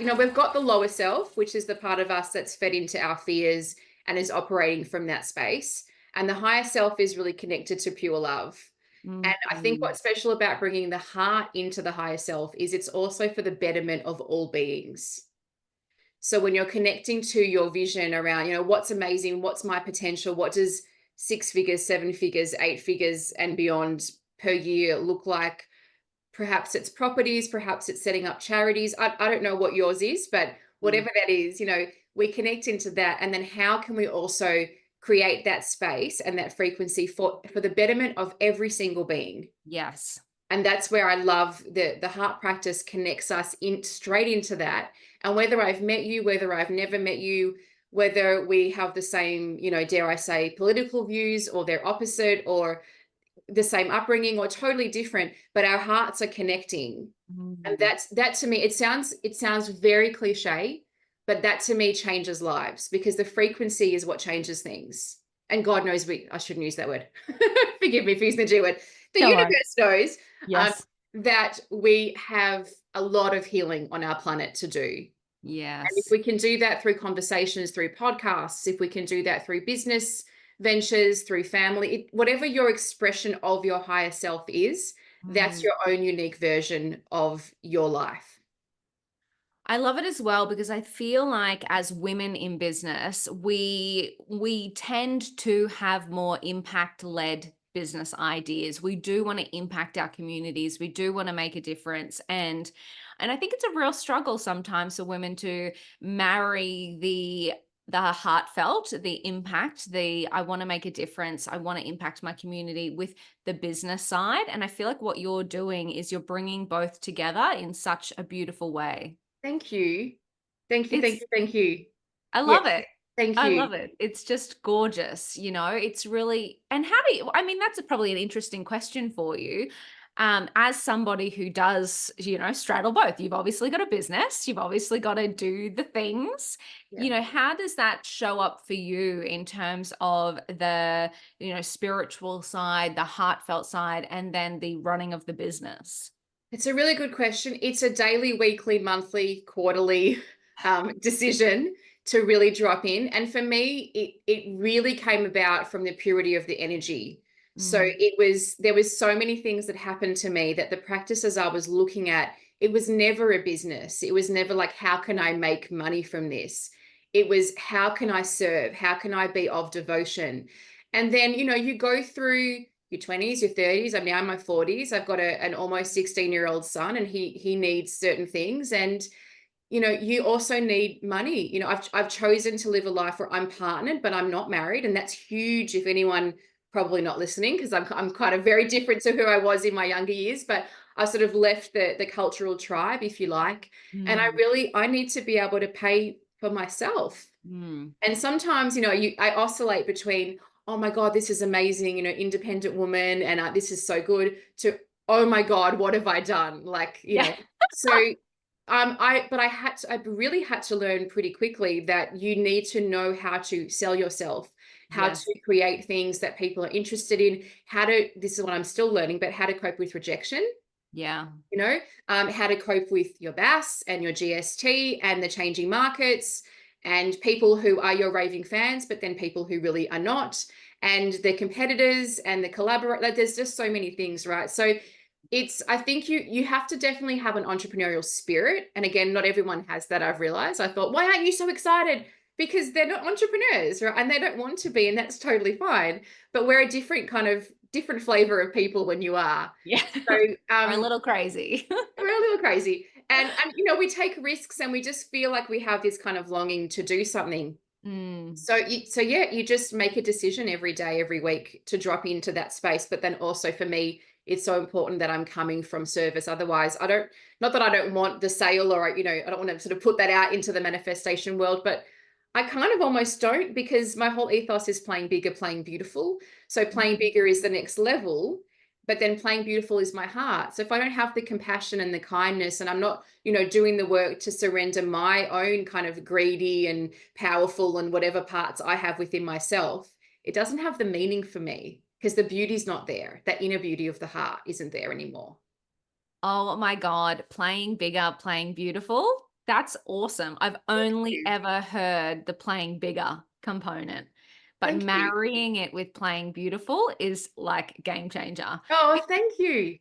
we've got the lower self, which is the part of us that's fed into our fears and is operating from that space. And the higher self is really connected to pure love. And I think Mhm. what's special about bringing the heart into the higher self is it's also for the betterment of all beings. So when you're connecting to your vision around, what's amazing, what's my potential, what does 6 figures, 7 figures, 8 figures, and beyond per year look like? Perhaps it's properties, perhaps it's setting up charities. I don't know what yours is, but Mm. whatever that is, we connect into that. And then how can we also create that space and that frequency for the betterment of every single being? Yes. And that's where I love the heart practice connects us in straight into that. And whether I've met you, whether I've never met you, whether we have the same, dare I say, political views or they're opposite or the same upbringing or totally different, but our hearts are connecting. And Mm. that to me, it sounds very cliche, but that to me changes lives because the frequency is what changes things. And God knows I shouldn't use that word. Forgive me for using the G word. The Don't worry. universe knows um, Yes. that we have a lot of healing on our planet to do. And if Yes. we can do that through conversations, through podcasts, if we can do that through business ventures, through family, whatever your expression of your higher self is, that's Mm. your own unique version of your life. I love it as well because I feel like as women in business, we tend to have more impact-led business ideas. We do want to impact our communities. We do want to make a difference. And I think it's a real struggle sometimes for women to marry the heartfelt, the impact, the I want to make a difference, I want to impact my community with the business side. And I feel like what you're doing is you're bringing both together in such a beautiful way. Thank you. Thank you. Thank It's you. Thank you. I Yes. love it. Thank I you. love it. It's just gorgeous, it's really and how do you I mean, that's probably an interesting question for you. As somebody who does, straddle both. You've obviously got a business, you've obviously got to do the things. Yeah. How does that show up for you in terms of the, spiritual side, the heartfelt side, and then the running of the business? It's a really good question. It's a daily, weekly, monthly, quarterly decision to really drop in. And for me, it really came about from the purity of the energy. So Mm. there was so many things that happened to me that the practices I was looking at, it was never a business. It was never like, how can I make money from this? It was, how can I serve? How can I be of devotion? And then, you go through your 20s, your 30s. I'm now in my 40s. I've got an almost 16-year-old son and he needs certain things. And, you also need money. I've chosen to live a life where I'm partnered, but I'm not married. And that's huge if anyone probably not listening, because I'm kind of very different to who I was in my younger years, but I sort of left the cultural tribe, if you like. And Mm. I need to be able to pay for myself. Mm. And sometimes, I oscillate between, oh my God, this is amazing, independent woman, and this is so good, to, oh my God, what have I done? Like, Yeah. so I really had to learn pretty quickly that you need to know how to sell yourself, how Yes. to create things that people are interested in, this is what I'm still learning, but how to cope with rejection, Yeah. how to cope with your BAS and your GST and the changing markets and people who are your raving fans, but then people who really are not, and the competitors and the collaborators. Like, there's just so many things, right? So I think you have to definitely have an entrepreneurial spirit. And again, not everyone has that, I've realized. I thought, why aren't you so excited? Because they're not entrepreneurs, right? And they don't want to be, and that's totally fine. But we're a different flavor of people when you are. Yeah. So We're a little crazy. we're a little crazy. And we take risks and we just feel like we have this kind of longing to do something. Mm. So yeah, you just make a decision every day, every week to drop into that space. But then also for me, it's so important that I'm coming from service. Otherwise, not that I don't want the sale or, I don't want to sort of put that out into the manifestation world, but I kind of almost don't, because my whole ethos is playing bigger, playing beautiful. So playing bigger is the next level, but then playing beautiful is my heart. So if I don't have the compassion and the kindness, and I'm not, doing the work to surrender my own kind of greedy and powerful and whatever parts I have within myself, it doesn't have the meaning for me because the beauty's not there. That inner beauty of the heart isn't there anymore. Oh my God, playing bigger, playing beautiful. That's awesome. I've Thank only you. ever heard the playing bigger component, but Thank you. marrying it with playing beautiful is like game changer. Oh, thank you.